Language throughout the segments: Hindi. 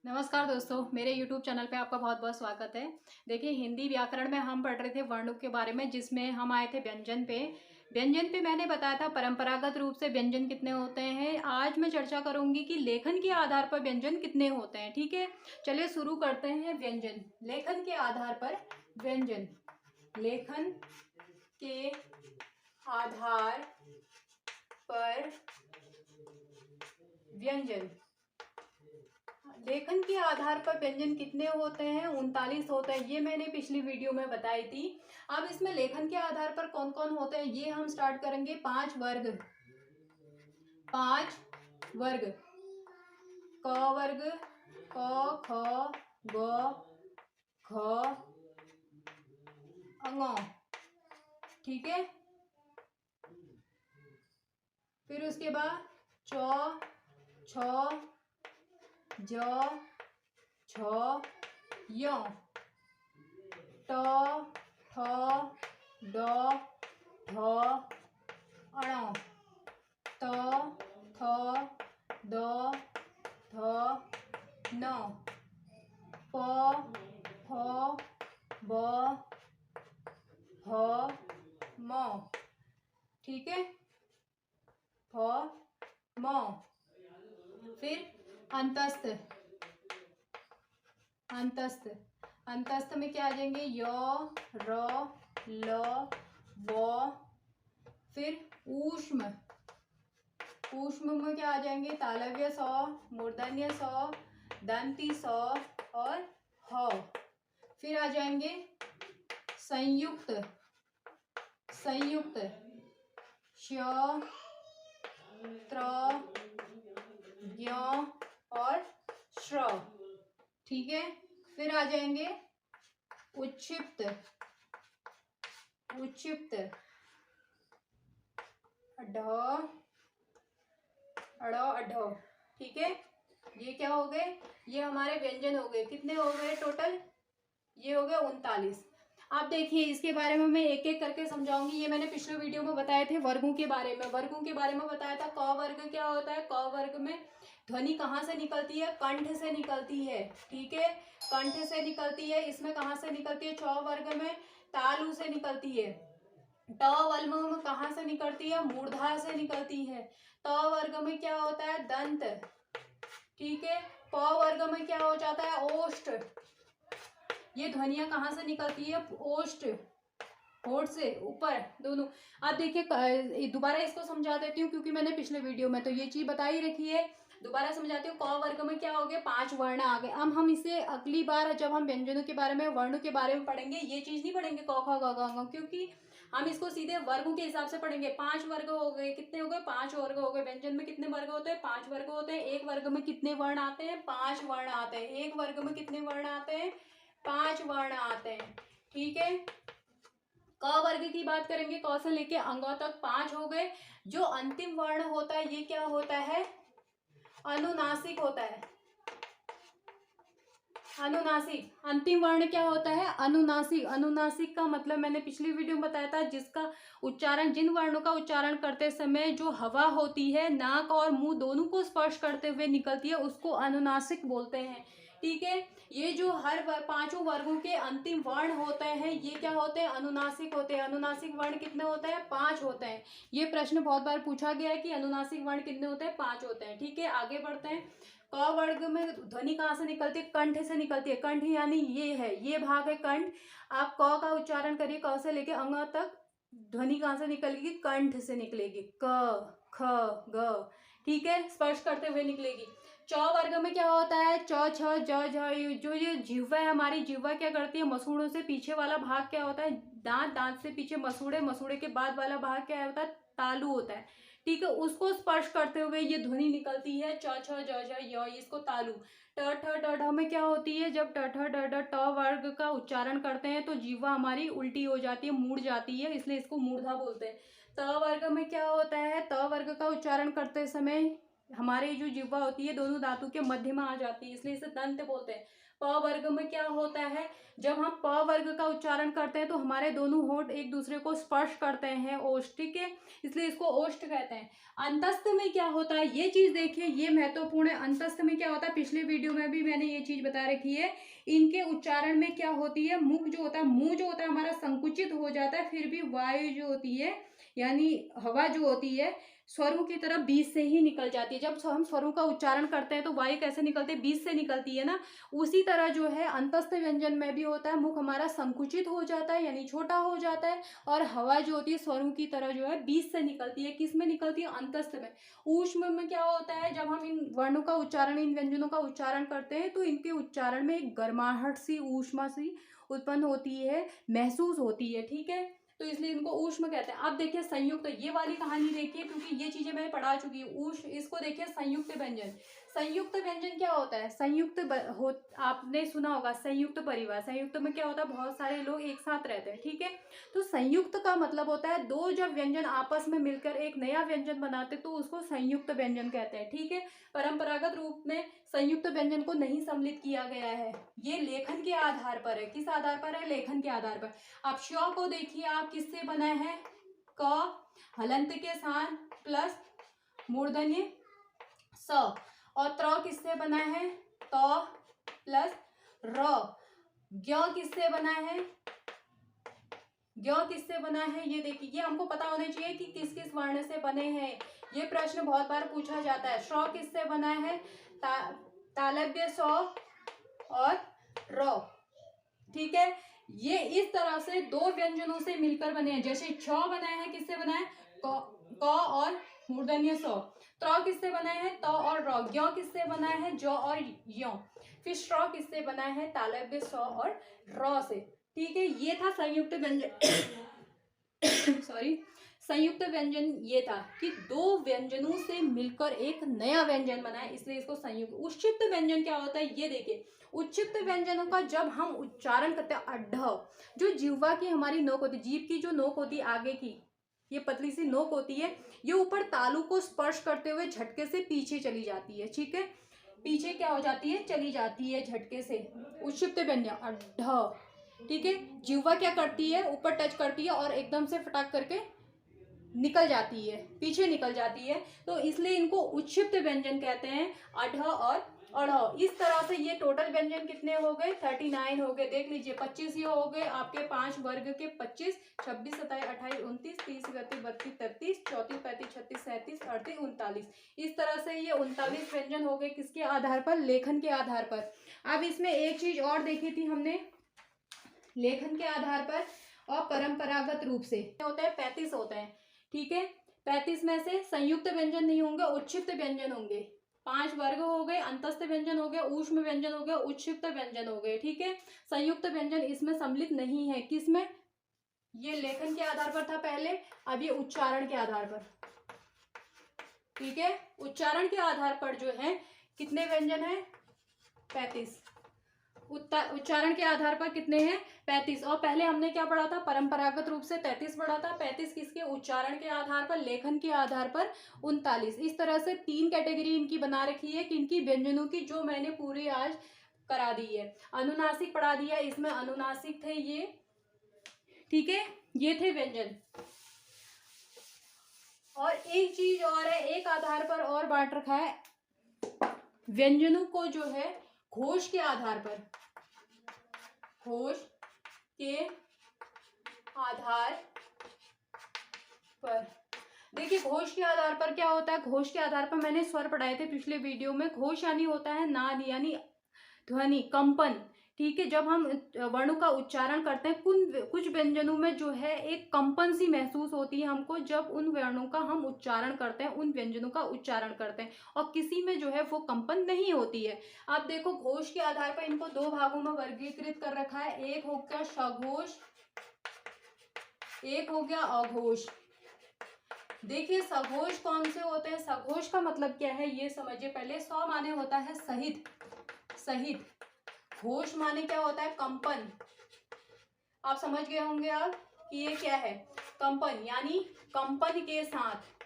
नमस्कार दोस्तों, मेरे YouTube चैनल पे आपका बहुत बहुत स्वागत है। देखिए, हिंदी व्याकरण में हम पढ़ रहे थे वर्णों के बारे में, जिसमें हम आए थे व्यंजन पे। व्यंजन पे मैंने बताया था परंपरागत रूप से व्यंजन कितने होते हैं। आज मैं चर्चा करूंगी कि लेखन के आधार पर व्यंजन कितने होते हैं। ठीक है, चलिए शुरू करते हैं। व्यंजन लेखन के आधार पर व्यंजन, लेखन के आधार पर व्यंजन, लेखन के आधार पर व्यंजन कितने होते हैं? 39 होते हैं। ये मैंने पिछली वीडियो में बताई थी। अब इसमें लेखन के आधार पर कौन कौन होते हैं ये हम स्टार्ट करेंगे। 5 वर्ग, 5 वर्ग, क वर्ग, क ख ग घ ङ। ठीक है, फिर उसके बाद च छ ज छ य, ट ठ ड ढ ण, त थ द ध न, प फ ब भ म। ठीक है, फ म। फिर अंतस्थ, अंतस्थ, अंतस्थ में क्या आ जाएंगे? य र ल व। फिर ऊष्म, ऊष्म में क्या आ जाएंगे? तालव्य स, मूर्धन्य स, दंती स और ह। फिर आ जाएंगे संयुक्त, संयुक्त श त्र ज्ञ और श्र। ठीक है, फिर आ जाएंगे उच्छिप्त, उच्छिप्त ढ अड़ अढ। ठीक है, ये क्या हो गए? ये हमारे व्यंजन हो गए। कितने हो गए टोटल? ये हो गए 39। आप देखिए, इसके बारे में मैं एक एक करके समझाऊंगी। ये मैंने पिछले वीडियो में बताए थे वर्गों के बारे में। वर्गों के बारे में बताया था। क वर्ग क्या होता है? क वर्ग में ध्वनि कहाँ से निकलती है? कंठ से निकलती है। ठीक है, कंठ से निकलती है। इसमें कहाँ से निकलती है? च वर्ग में तालु से निकलती है। ट वर्ग में कहाँ से निकलती है? मूर्धा से निकलती है। त वर्ग में क्या होता है? दंत। ठीक है, प वर्ग में क्या हो जाता है? ओष्ठ। ये ध्वनियां कहाँ से निकलती है? ओष्ठ, होठ से ऊपर दोनों। अब देखिए, दोबारा इसको समझा देती हूँ, क्योंकि मैंने पिछले वीडियो में तो ये चीज बताई रखी है। दोबारा समझाती हूँ। क वर्ग में क्या हो गया? 5 वर्ण आ गए। अब हम इसे अगली बार जब हम व्यंजनों के बारे में, वर्णों के बारे में पढ़ेंगे, ये चीज नहीं पढ़ेंगे क ख ग घ ङ, क्योंकि हम इसको सीधे वर्गों के हिसाब से पढ़ेंगे। 5 वर्ग हो गए। कितने हो गए? 5 वर्ग हो गए। व्यंजन में कितने वर्ग होते हैं? 5 वर्ग होते हैं। एक वर्ग में कितने वर्ण आते हैं? 5 वर्ण आते हैं। एक वर्ग में कितने वर्ण आते हैं? 5 वर्ण आते हैं। ठीक है, क वर्ग की बात करेंगे। क से लेके अंग तक 5 हो गए। जो अंतिम वर्ण होता है ये क्या होता है? अनुनासिक होता है। अनुनासिक अंतिम वर्ण क्या होता है? अनुनासिक। अनुनासिक का मतलब मैंने पिछली वीडियो में बताया था, जिसका उच्चारण, जिन वर्णों का उच्चारण करते समय जो हवा होती है नाक और मुंह दोनों को स्पर्श करते हुए निकलती है, उसको अनुनासिक बोलते हैं। ठीक है, ये जो हर 5 वर्गों के अंतिम वर्ण होते हैं ये क्या होते हैं? अनुनासिक होते हैं। अनुनासिक वर्ण कितने होते हैं? 5 होते हैं। ये प्रश्न बहुत बार पूछा गया है कि अनुनासिक वर्ण कितने होते हैं? 5 होते हैं। ठीक है, आगे बढ़ते हैं। क वर्ग में ध्वनि कहाँ से निकलती है? कंठ से निकलती है। कंठ यानी ये है, ये भाग है कंठ। आप क का उच्चारण करिए, क से लेके अंग तक ध्वनि कहाँ से निकलेगी? कंठ से निकलेगी। क ख ग। ठीक है, स्पर्श करते हुए निकलेगी। च वर्ग में क्या होता है? च छ ज झ य। जो ये जिह्वा है, हमारी जिह्वा क्या करती है? मसूड़ों से पीछे वाला भाग क्या होता है? दांत। दांत से पीछे मसूड़े। मसूड़े के बाद वाला भाग क्या होता है? तालु होता है। ठीक है, उसको स्पर्श करते हुए ये ध्वनि निकलती है। च छ ज झ य, इसको तालु। ट ठ ड ढ में क्या होती है? जब ट ठ ड ढ ट वर्ग का उच्चारण करते हैं तो जीवा हमारी उल्टी हो जाती है, मुड़ जाती है, इसलिए इसको मूर्धा बोलते हैं। त वर्ग में क्या होता है? त वर्ग का उच्चारण करते समय हमारे जो जिह्वा होती है दोनों दांतों के मध्य में आ जाती है, इसलिए इसे दंत बोलते हैं। प वर्ग में क्या होता है, जब हम प वर्ग का उच्चारण करते हैं तो हमारे दोनों होंठ एक दूसरे को स्पर्श करते हैं, ओष्ठ, ठीक है, इसलिए इसको ओष्ठ कहते हैं। अंतस्थ में क्या होता है, ये चीज देखिए, ये महत्वपूर्ण है। अंतस्थ में क्या होता है, पिछले वीडियो में भी मैंने ये चीज बता रखी है। इनके उच्चारण में क्या होती है, मुख जो होता है, मुंह जो होता है हमारा संकुचित हो जाता है, फिर भी वायु जो होती है यानी हवा जो होती है स्वरों की तरफ बीच से ही निकल जाती है। जब हम स्वरों का उच्चारण करते हैं तो वायु कैसे निकलती है, बीच से निकलती है ना। उसी तरह जो है अंतस्थ व्यंजन में भी होता है, मुख हमारा संकुचित हो जाता है यानी छोटा हो जाता है, और हवा जो होती है स्वरों की तरह जो है बीच से निकलती है। किस में निकलती है, अंतस्थ में। ऊष्म में क्या होता है, जब हम इन वर्णों का उच्चारण, इन व्यंजनों का उच्चारण करते हैं तो इनके उच्चारण में एक गर्माहट सी, ऊष्मा सी उत्पन्न होती है, महसूस होती है, ठीक है, तो इसलिए इनको ऊष्म कहते हैं। अब देखिए संयुक्त, ये वाली कहानी देखिए क्योंकि ये चीजें मैंने पढ़ा चुकी हूँ। इसको देखिए संयुक्त व्यंजन। संयुक्त व्यंजन क्या होता है, आपने सुना होगा संयुक्त परिवार। संयुक्त में क्या होता है, बहुत सारे लोग एक साथ रहते हैं, ठीक है। तो संयुक्त का मतलब होता है दो जब व्यंजन आपस में मिलकर एक नया व्यंजन बनाते तो उसको संयुक्त व्यंजन कहते हैं, ठीक है। परंपरागत रूप में संयुक्त व्यंजन को नहीं सम्मिलित किया गया है, ये लेखन के आधार पर है। किस आधार पर है, लेखन के आधार पर। अब श्यों को देखिए आप, किससे बना है, क हलंत के साथ प्लस मूर्धन्य स, और त्र किससे बना है, त प्लस र। ज्ञ किससे बना है, ज्ञ किससे बना है, ये देखिए, ये हमको पता होना चाहिए कि किस किस वर्ण से बने हैं। ये प्रश्न बहुत बार पूछा जाता है। श्र किससे बना है, तालव्य स और र, ठीक है। ये इस तरह से दो व्यंजनों से मिलकर बने हैं। जैसे छ बना है, किससे बना है, क और मूर्धन्य स। त्र किससे बना है, त और र। ज्ञ किससे बना है, ज और य। फिर श्र किससे बना है, तालव्य स और र से, ठीक है। ये था संयुक्त व्यंजन सॉरी, संयुक्त व्यंजन ये था कि दो व्यंजनों से मिलकर एक नया व्यंजन बना है, इसलिए इसको संयुक्त। उच्छिष्ट व्यंजन क्या होता है, ये देखिए, उच्छिष्ट व्यंजनों का जब हम उच्चारण करते हैं, अड्ढ, जो जिह्वा की हमारी नोक होती है, जीभ की जो नोक होती है आगे की, ये पतली सी नोक होती है, ये ऊपर तालु को स्पर्श करते हुए झटके से पीछे चली जाती है, ठीक है। पीछे क्या हो जाती है, चली जाती है झटके से, उच्छिष्ट व्यंजन अड्ढ, ठीक है। जिह्वा क्या करती है, ऊपर टच करती है और एकदम से फटाक करके निकल जाती है, पीछे निकल जाती है, तो इसलिए इनको उच्छिष्ट व्यंजन कहते हैं, अढ़ और अढ़। इस तरह से ये टोटल व्यंजन कितने हो गए, 39 हो गए। देख लीजिए 25 ये हो गए आपके 5 वर्ग के 25, 26, 27, 28, 29, 30, 31, 32, 33, 34, 35, 36, 37, 38, 39। इस तरह से ये 39 व्यंजन हो गए, किसके आधार पर, लेखन के आधार पर। अब इसमें एक चीज और देखी थी हमने, लेखन के आधार पर और परंपरागत रूप से होते हैं 35 होते हैं, ठीक है। 35 में से संयुक्त व्यंजन नहीं होंगे, उच्छिष्ट व्यंजन होंगे। 5 वर्ग हो गए, अंतस्थ व्यंजन हो गए, ऊष्म व्यंजन हो गए, उच्छिष्ट व्यंजन हो गए, ठीक है। संयुक्त व्यंजन इसमें सम्मिलित नहीं है, किसमें, ये लेखन के आधार पर था पहले, अब ये उच्चारण के आधार पर, ठीक है। उच्चारण के आधार पर जो है कितने व्यंजन है, 35। उच्चारण के आधार पर कितने हैं, 35। और पहले हमने क्या पढ़ा था, परंपरागत रूप से 33 पढ़ा था। 35 किसके, उच्चारण के आधार पर, लेखन के आधार पर 39। इस तरह से 3 कैटेगरी इनकी बना रखी है, किनकी, व्यंजनों की, जो मैंने पूरी आज करा दी है। अनुनासिक पढ़ा दिया, इसमें अनुनासिक थे ये, ठीक है, ये थे व्यंजन। और एक चीज और है, एक आधार पर और बांट रखा है व्यंजनों को, जो है घोष के आधार पर, घोष के आधार पर। देखिए घोष के आधार पर क्या होता है, घोष के आधार पर मैंने स्वर पढ़ाए थे पिछले वीडियो में। घोष यानी होता है नाद यानी ध्वनि, कंपन, ठीक है। जब हम वर्णों का उच्चारण करते हैं, कुछ व्यंजनों में जो है एक कंपन सी महसूस होती है हमको, जब उन वर्णों का हम उच्चारण करते हैं, उन व्यंजनों का उच्चारण करते हैं, और किसी में जो है वो कंपन नहीं होती है। आप देखो घोष के आधार पर इनको 2 भागों में वर्गीकृत कर रखा है, एक हो गया सघोष, एक हो गया अघोष। देखिए सघोष कौन से होते हैं, सघोष का मतलब क्या है ये समझिए पहले। स माने होता है सहित, सहित। घोष माने क्या होता है, कंपन। आप समझ गए होंगे आप कि ये क्या है, कंपन, यानी कंपन के साथ,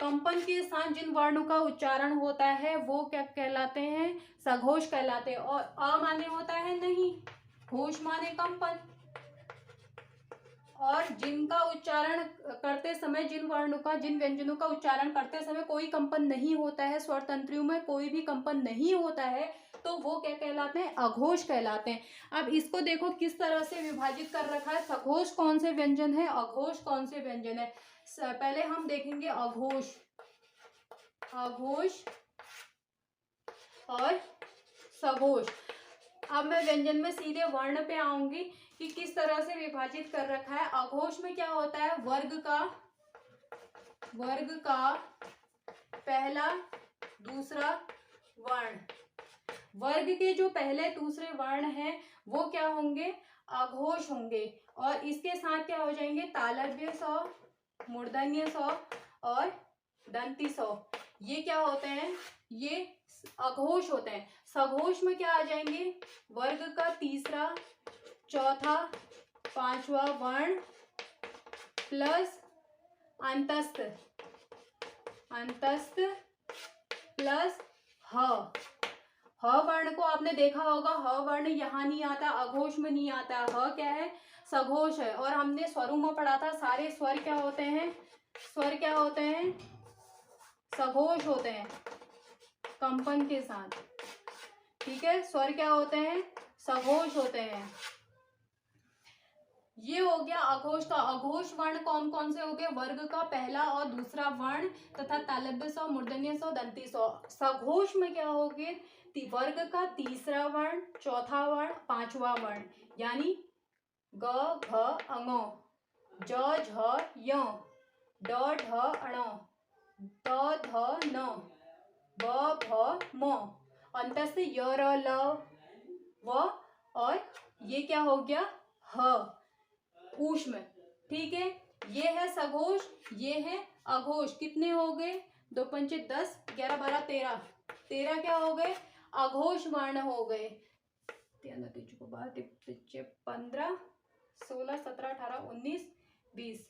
कंपन के साथ जिन वर्णों का उच्चारण होता है वो क्या कहलाते हैं? सघोष कहलाते हैं। और अ माने होता है नहीं, घोष माने कंपन। और जिनका उच्चारण करते समय, जिन वर्णों का, जिन व्यंजनों का उच्चारण करते समय कोई कंपन नहीं होता है, स्वर तंत्रियों में कोई भी कंपन नहीं होता है, तो वो क्या कहलाते हैं? अघोष कहलाते हैं। अब इसको देखो किस तरह से विभाजित कर रखा है। सघोष कौन से व्यंजन है, अघोष कौन से व्यंजन है। पहले हम देखेंगे अघोष, अघोष और सघोष। अब मैं व्यंजन में सीधे वर्ण पे आऊंगी कि किस तरह से विभाजित कर रखा है। अघोष में क्या होता है? वर्ग का पहला दूसरा वर्ण, वर्ग के जो पहले दूसरे वर्ण हैं वो क्या होंगे? अघोष होंगे। और इसके साथ क्या हो जाएंगे? तालव्य स, मूर्धन्य स और दंती स। ये क्या होते हैं? ये अघोष होते हैं। सघोष में क्या आ जाएंगे? वर्ग का तीसरा, चौथा, पांचवा वर्ण प्लस अंतस्थ, अंतस्थ प्लस ह। ह वर्ण को आपने देखा होगा, ह वर्ण यहाँ नहीं आता, अघोष में नहीं आता। ह क्या है? सघोष है। और हमने स्वरों में पढ़ा था, सारे स्वर क्या होते हैं? स्वर क्या होते हैं? सघोष होते हैं कंपन के साथ। ठीक है, स्वर क्या होते हैं? सघोष होते हैं। ये हो गया अघोष का। अघोष वर्ण कौन कौन से हो गए? वर्ग का पहला और दूसरा वर्ण तथा तालव्य स, मूर्धन्य स, दंती स। सघोष में क्या हो गए? वर्ग का तीसरा वर्ण, चौथा वर्ण, पांचवा वर्ण, यानी ग घ अङ, ज झ य, ड ढ अण, त ध न, ब भ म, अंतस्थ य र ल व। और ये क्या हो गया? ह ऊष्म। ठीक है, ये है सघोष, ये है अघोष। कितने हो गए? 2 पंचे 10, 11 12 13, 13 क्या हो गए? अघोष वर्ण हो गए। 15 16 17 18 19 20,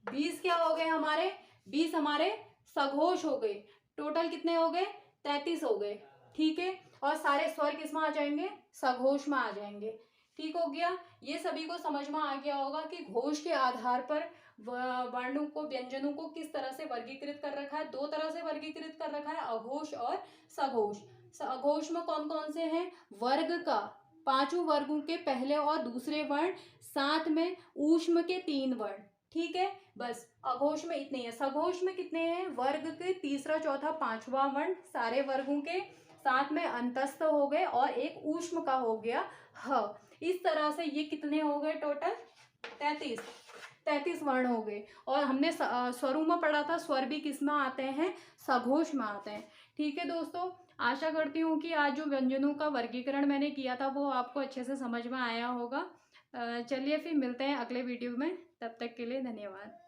20 क्या हो गए हमारे? 20 हमारे सघोष हो गए। टोटल कितने हो गए? 33 हो गए। ठीक है, और सारे स्वर किस में आ जाएंगे? सघोष में आ जाएंगे। ठीक हो गया। ये सभी को समझ में आ गया होगा कि घोष के आधार पर वर्णों को, व्यंजनों को किस तरह से वर्गीकृत कर रखा है। 2 तरह से वर्गीकृत कर रखा है, अघोष और सघोष। अघोष में कौन कौन से हैं? वर्ग का 5 वर्गों के पहले और दूसरे वर्ण, साथ में ऊष्म के 3 वर्ण। ठीक है, बस अघोष में इतने हैं। सघोष में कितने हैं? वर्ग के तीसरा, चौथा, पांचवा वर्ण सारे वर्गों के, साथ में अंतस्थ हो गए और एक ऊष्म का हो गया ह। इस तरह से ये कितने हो गए? टोटल 33 वर्ण हो गए। और हमने स्वरों में पढ़ा था, स्वर भी किस में आते हैं? सघोष में आते हैं। ठीक है दोस्तों, आशा करती हूँ कि आज जो व्यंजनों का वर्गीकरण मैंने किया था वो आपको अच्छे से समझ में आया होगा। चलिए फिर मिलते हैं अगले वीडियो में, तब तक के लिए धन्यवाद।